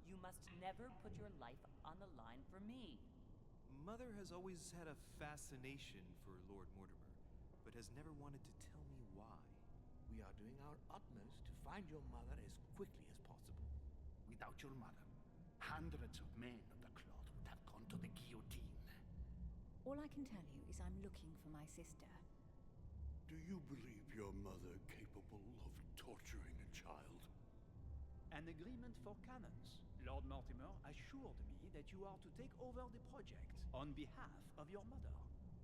You must never put your life on the line for me. Mother has always had a fascination for Lord Mortimer, but has never wanted to tell me why. We are doing our utmost to find your mother as quickly as possible. Without your mother, hundreds of men of the cloth would have gone to the guillotine. All I can tell you is I'm looking for my sister. Do you believe your mother capable of torturing a child? An agreement for cannons. Lord Mortimer assured me that you are to take over the project on behalf of your mother.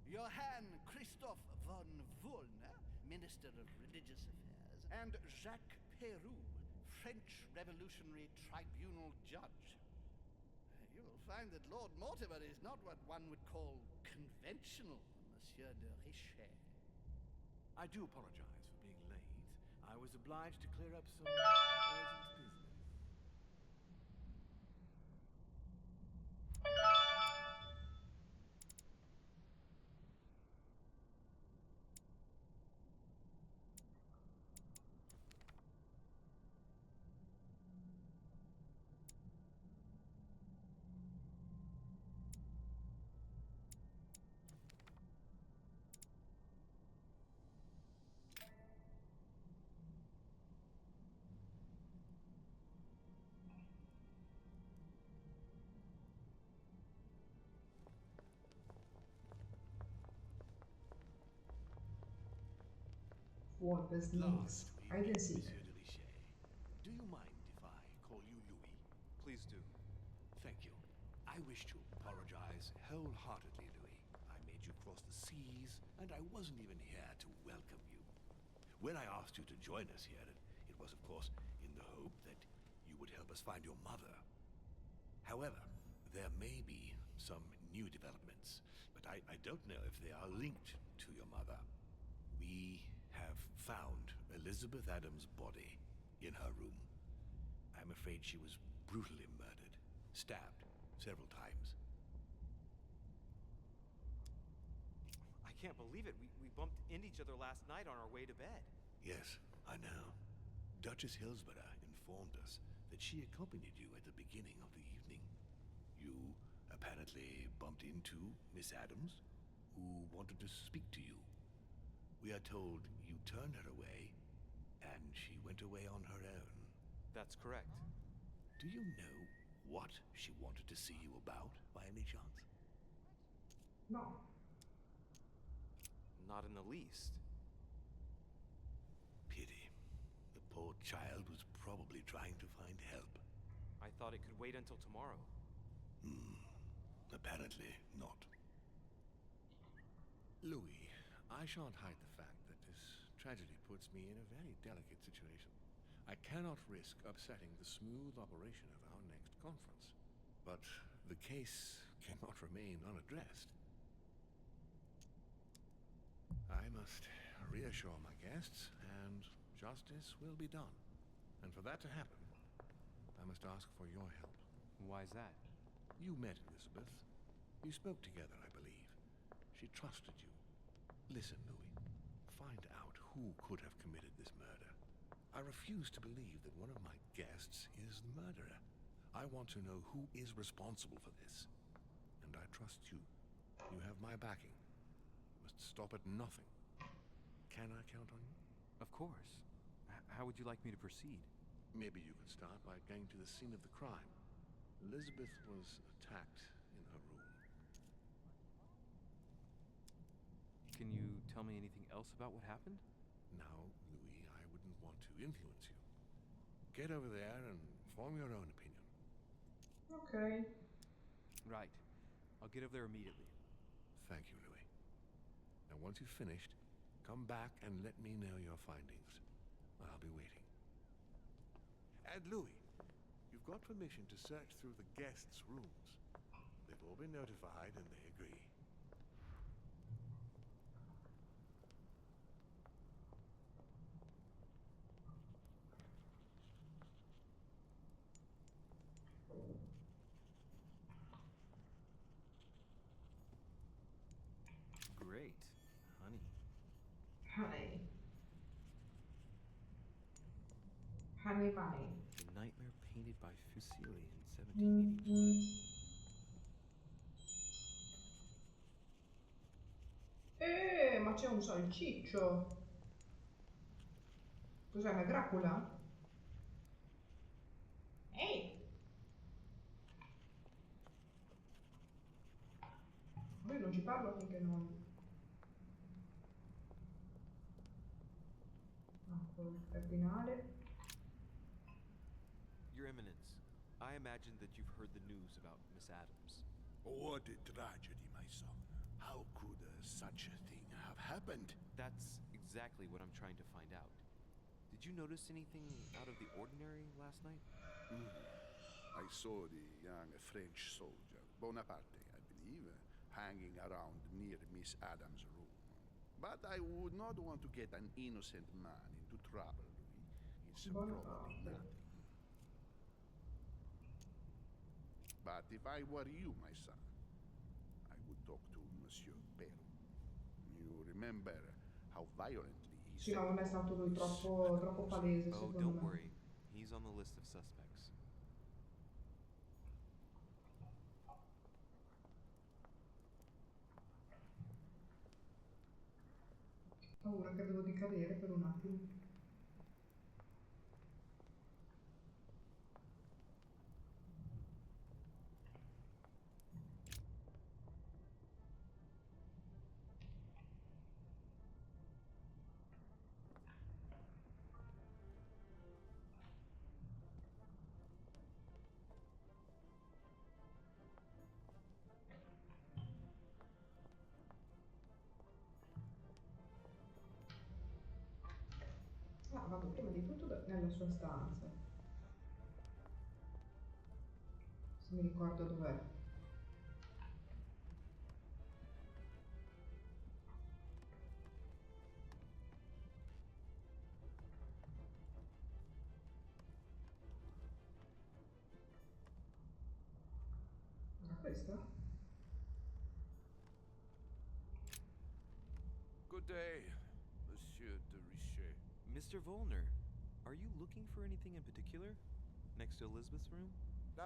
Johann Christoph von Wollner, Minister of Religious Affairs, and Jacques Peroux, French Revolutionary Tribunal Judge. You will find that Lord Mortimer is not what one would call conventional, Monsieur de Richet. I do apologize for being late. I was obliged to clear up some urgent business. What this means. Last I can see Monsieur that. de Richet. Do you mind if I call you Louis? Please do. Thank you. I wish to apologize wholeheartedly, Louis. I made you cross the seas, and I wasn't even here to welcome you. When I asked you to join us here, it was, of course, in the hope that you would help us find your mother. However, there may be some new developments, but I don't know if they are linked to your mother. We have found Elizabeth Adams' body in her room. I'm afraid she was brutally murdered, stabbed several times. I can't believe it. We bumped into each other last night on our way to bed. Yes, I know. Duchess Hillsborough informed us that she accompanied you at the beginning of the evening. You apparently bumped into Miss Adams, who wanted to speak to you. We are told you turned her away, and she went away on her own. That's correct. Do you know what she wanted to see you about, by any chance? No. Not in the least. Pity. The poor child was probably trying to find help. I thought it could wait until tomorrow. Apparently not. Louis, I shan't hide the fact that this tragedy puts me in a very delicate situation. I cannot risk upsetting the smooth operation of our next conference. But the case cannot remain unaddressed. I must reassure my guests, and justice will be done. And for that to happen, I must ask for your help. Why's that? You met Elizabeth. You spoke together, I believe. She trusted you. Listen, Louis. Find out who could have committed this murder. I refuse to believe that one of my guests is the murderer. I want to know who is responsible for this. And I trust you. You have my backing. You must stop at nothing. Can I count on you? Of course. How would you like me to proceed? Maybe you could start by going to the scene of the crime. Elizabeth was attacked in her room. Can you tell me anything else about what happened? Now, Louis, I wouldn't want to influence you. Get over there and form your own opinion. Okay. Right. I'll get over there immediately. Thank you, Louis. Now, once you've finished, come back and let me know your findings. I'll be waiting. And Louis, you've got permission to search through the guests' rooms. They've all been notified and they agree. Great. Honey. Honey. Honey bunny. nightmare painted by Fuseli in 1781. Ma c'è un salciccio. Cos'è, una Dracula? Ehi! Io non ci parlo finché non... Ecco, il cardinale. Your Eminence, I imagine that you've heard the news about Miss Adams. What a tragedy, my son. How could such a thing have happened? That's exactly what I'm trying to find out. Did you notice anything out of the ordinary last night? I saw the young French soldier, Bonaparte, I believe, hanging around near Miss Adams' room. But I would not want to get an innocent man into trouble, Louis. It's probably Bonaparte. nothing. But if I were you, my son, I would talk to Monsieur Peru. You remember how violently he Sì, no, non è stato lui troppo palese, Oh, secondo don't me. worry. He's on the list of suspects. Paura che avevo di cadere per un attimo. Ah, vado prima di tutto nella sua stanza. Se mi ricordo dov'è. Era questa? Good day, Monsieur de Richet. Mr. Volner, are you looking for anything in particular? Next to Elizabeth's room? No,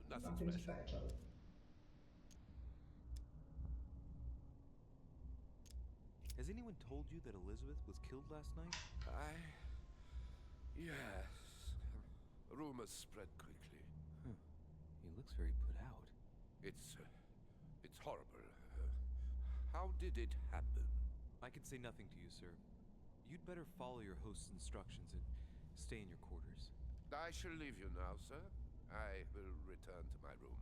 nothing Nothing special. special. Has anyone told you that Elizabeth was killed last night? Yes. Rumors spread quickly. Huh. He looks very put out. It's horrible. How did it happen? I can say nothing to you, sir. You'd better follow your host's instructions and stay in your quarters. I shall leave you now, sir. I will return to my room.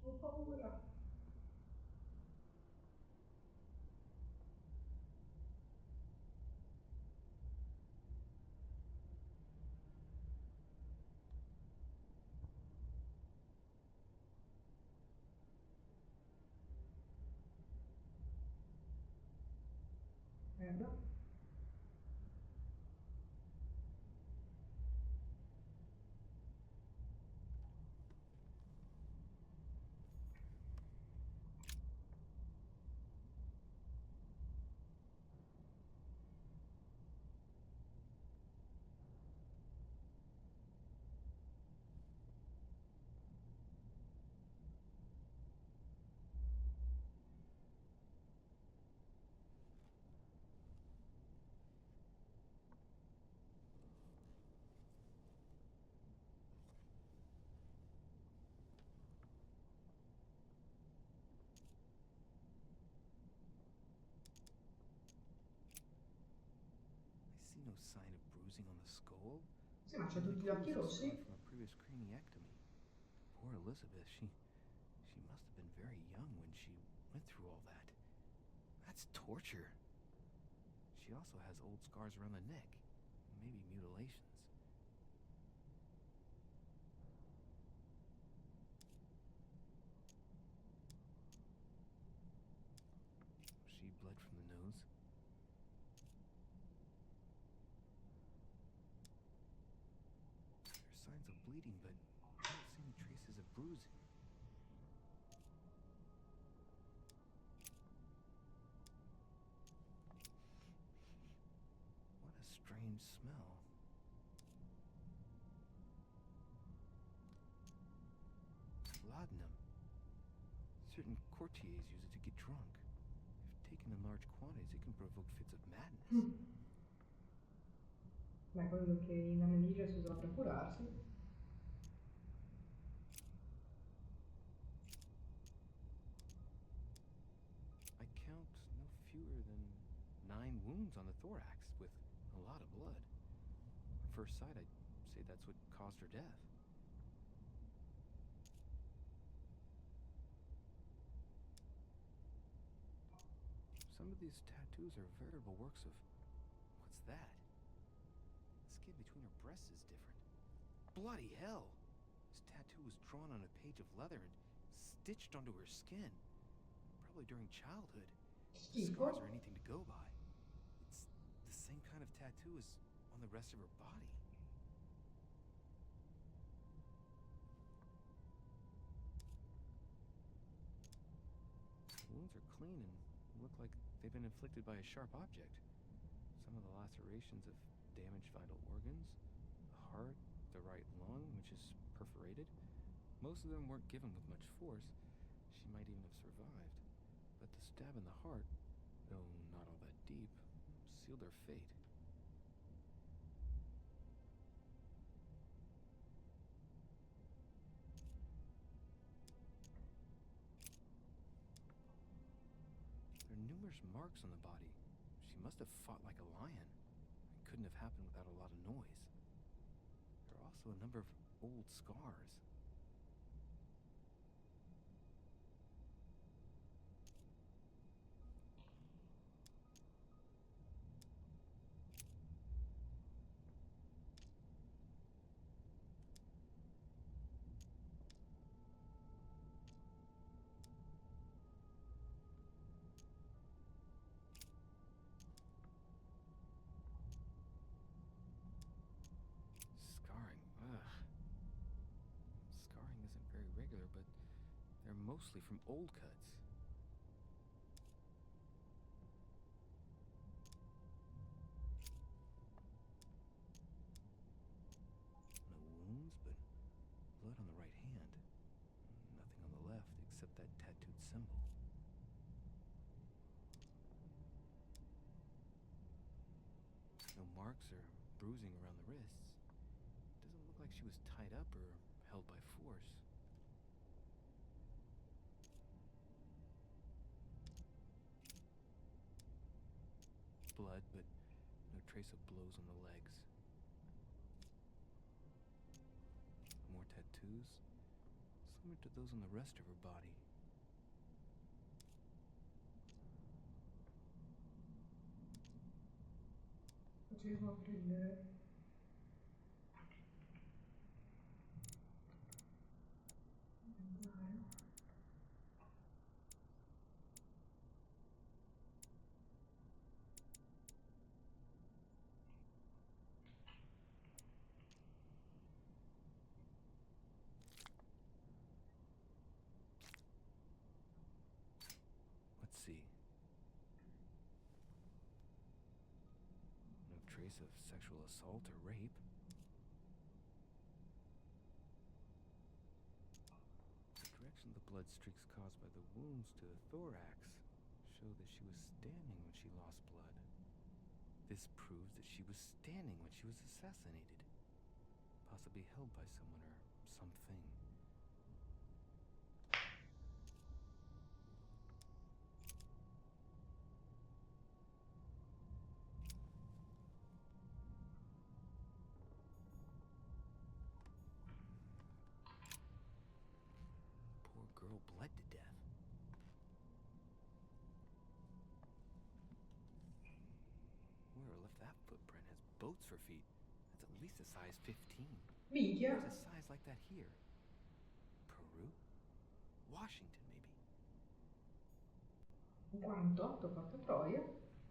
Ho paura. Merda. I see no sign of bruising on the skull. Sì, ma c'ha tutti gli occhi rossi? From a previous craniectomy. Poor Elizabeth, she must have been very young when she went through all that. That's torture. She also has old scars around the neck, maybe mutilations. She bled from the nose. There's signs of bleeding, but traces of bruising. What a strange smell. Laudanum. Certain courtiers use it to get drunk. If taken in large quantities, it can provoke fits of madness. Ma è quello che in America si usava per curarsi. I count no fewer than 9 wounds on the thorax, with a lot of blood. At first sight, I'd say that's what caused her death. Some of these tattoos are veritable works of... What's that? The skin between her breasts is different. Bloody hell! This tattoo was drawn on a page of leather and stitched onto her skin. Probably during childhood. The scars are anything to go by. It's the same kind of tattoo as on the rest of her body. The wounds are clean and look like they've been inflicted by a sharp object. Some of the lacerations have damaged vital organs, the heart, the right lung, which is perforated. Most of them weren't given with much force. She might even have survived. But the stab in the heart, though not all that deep, sealed her fate. There are numerous marks on the body. She must have fought like a lion. It couldn't have happened without a lot of noise. There are also a number of old scars. Scarring, ugh. Scarring isn't very regular, but they're mostly from old cuts. No wounds, but blood on the right hand. Nothing on the left except that tattooed symbol. No marks or bruising around the wrists. Doesn't look like she was tied up or held by force. Blood, but no trace of blows on the legs. More tattoos, similar to those on the rest of her body. Potevo aprire. Let's see. No trace of sexual assault or rape. The direction of the blood streaks caused by the wounds to the thorax show that she was standing when she lost blood. This proves that she was standing when she was assassinated, possibly held by someone or something. Poor girl bled to death. Whoever left that footprint has boats for feet. That's at least a size 15. Minchia! There's a size like that here. Peru? Washington, maybe. Un 48, porca troia.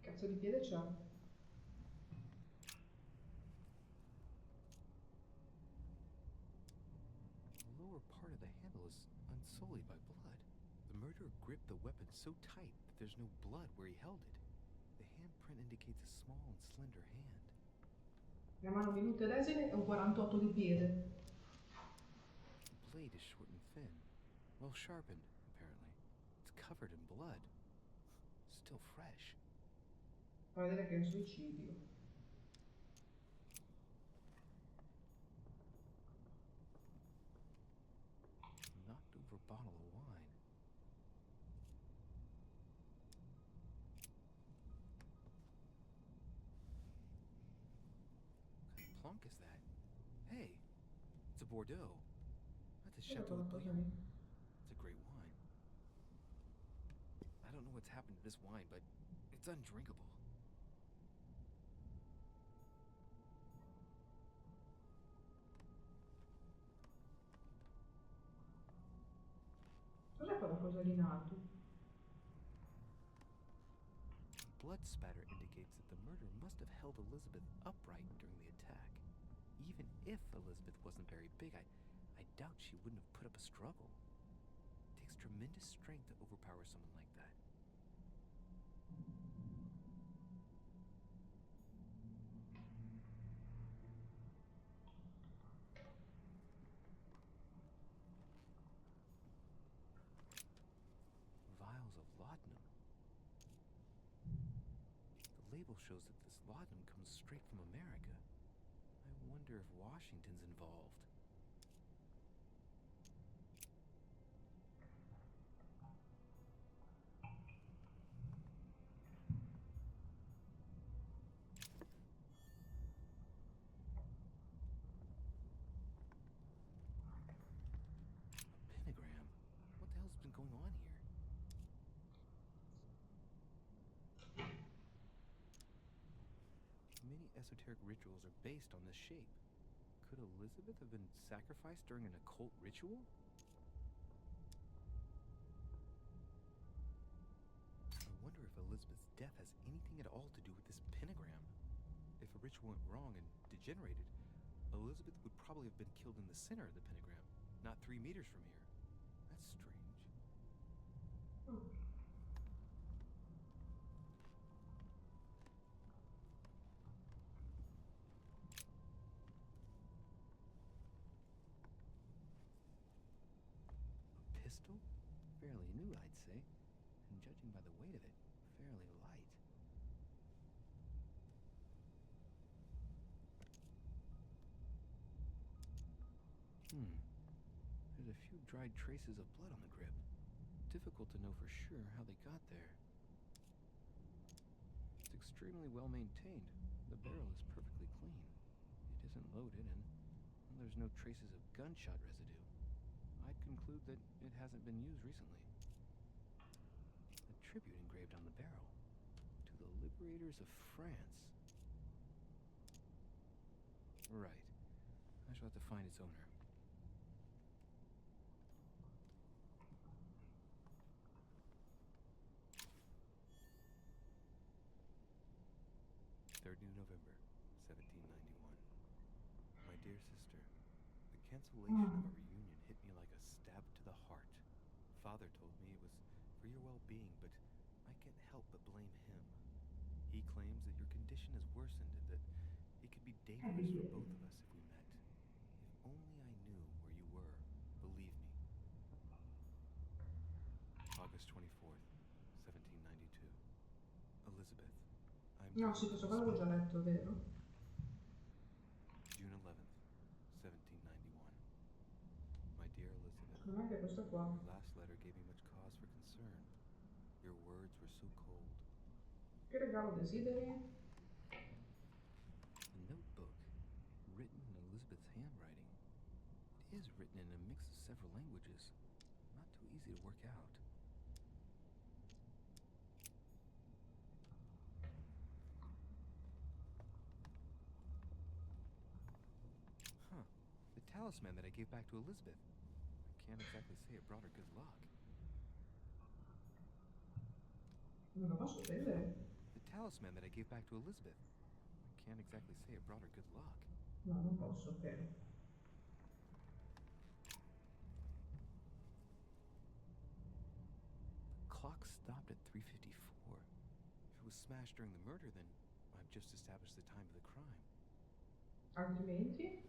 Cazzo di piede c'ha? The lower part of the handle is unsullied by blood. The murderer gripped the weapon so tight that there's no blood where he held it. The handprint indicates a small and slender hand. La mano minuta d'esile e un 48 di piede. The blade is short and thin, well sharpened, apparently. It's covered in blood. Still fresh. Fa vedere che è un suicidio. Knocked over bottle of wine. What kind of plonk is that? Hey, it's a Bordeaux. That's a Chateau de Bouillon. It's a great wine. I don't know what's happened to this wine, but it's undrinkable. Cos'è quella cosa lì in alto? Blood spatter indicates that the murderer must have held Elizabeth upright during the attack. Even if Elizabeth wasn't very big, I doubt she wouldn't have put up a struggle. It takes tremendous strength to overpower someone like that. Vials of laudanum. The label shows that this laudanum comes straight from America. I wonder if Washington's involved. A pentagram? What the hell's been going on here? Many esoteric rituals are based on this shape. Could Elizabeth have been sacrificed during an occult ritual? I wonder if Elizabeth's death has anything at all to do with this pentagram. If a ritual went wrong and degenerated, Elizabeth would probably have been killed in the center of the pentagram, not 3 meters from here. That's strange. A pistol? Fairly new, I'd say. And judging by the weight of it, fairly light. There's a few dried traces of blood on the grip. Difficult to know for sure how they got there. It's extremely well maintained. The barrel is perfectly clean. It isn't loaded, and there's no traces of gunshot residue. I'd conclude that it hasn't been used recently. A tribute engraved on the barrel. To the liberators of France. Right. I shall have to find its owner. November 1791. My dear sister, the cancellation of a reunion hit me like a stab to the heart. Father told me it was for your well-being, but I can't help but blame him. He claims that your condition has worsened and that it could be dangerous for both of us if we met. If only I knew where you were, believe me. August 24th, 1792. Elizabeth, No, sì, questo qua l'avevo già letto, vero? June 11th, 1791. My dear Elizabeth, Non è che questo qua. your last letter gave me much cause for concern. Your words were so cold. Che regalo desideri? A notebook, written in Elizabeth's handwriting. It is written in a mix of several languages. Not too easy to work out. The talisman that I gave back to Elizabeth. I can't exactly say it brought her good luck. Non lo posso prendere? The talisman that I gave back to Elizabeth. I can't exactly say it brought her good luck. No, non posso, ok. clock stopped at 3:54. If it was smashed during the murder, then I've just established the time of the crime. Altrimenti?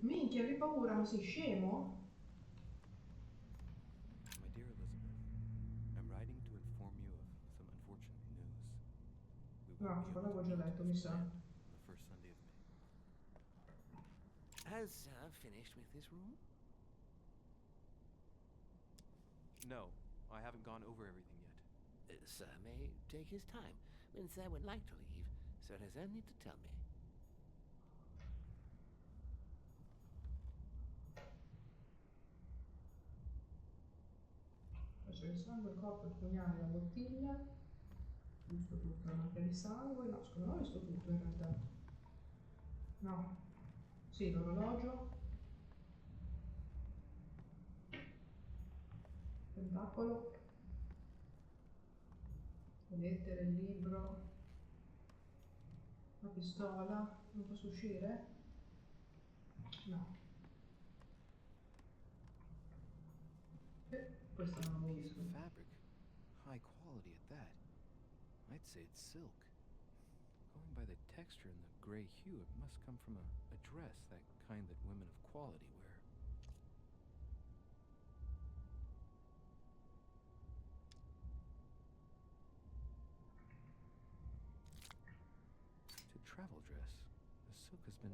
Minchia, che paura, ma sei scemo? My dear Elizabeth, I'm writing to inform you of some unfortunate news. We No, won't be quello able avevo to già meet letto, mi sa. on the first Sunday of May. Has Sir finished with this room? No, I haven't gone over everything yet. Sir may take his time. When Sir would like to leave, Sir has only to tell me. C'è il sangue, il corpo, il pugnale, la bottiglia. Visto tutto, la macchia di sangue. No, secondo me ho visto tutto in realtà. No. Sì, l'orologio. Tentacolo. Le lettere, il libro. La pistola. Non posso uscire? No. Questa non l'avevo Piece visto. of fabric. High quality at that. I'd say it's silk. Going by the texture and the gray hue, it must come from a dress, that kind that women of quality wear. It's a travel dress. The silk has been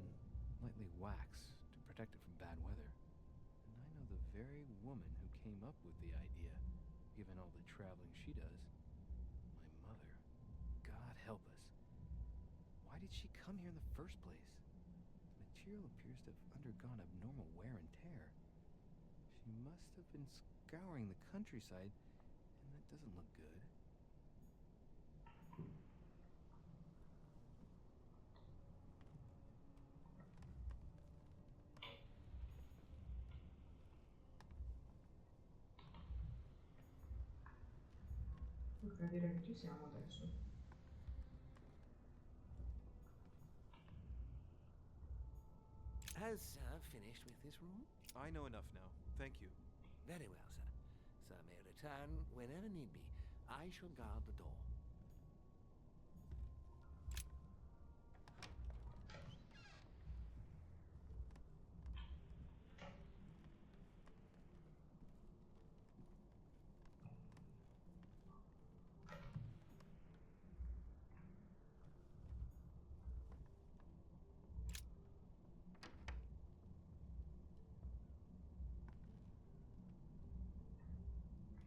lightly waxed to protect it from bad weather. And I know the very woman who came up with the idea, given all the traveling she does. My mother. God help us. Why did she come here in the first place? The material appears to have undergone abnormal wear and tear. She must have been scouring the countryside, and that doesn't look good. Ok, direi che ci siamo adesso. Has Sir finished with this room? I know enough now. Thank you. Very well, Sir. Sir may return whenever need be. I shall guard the door.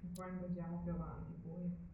E poi vediamo più avanti poi.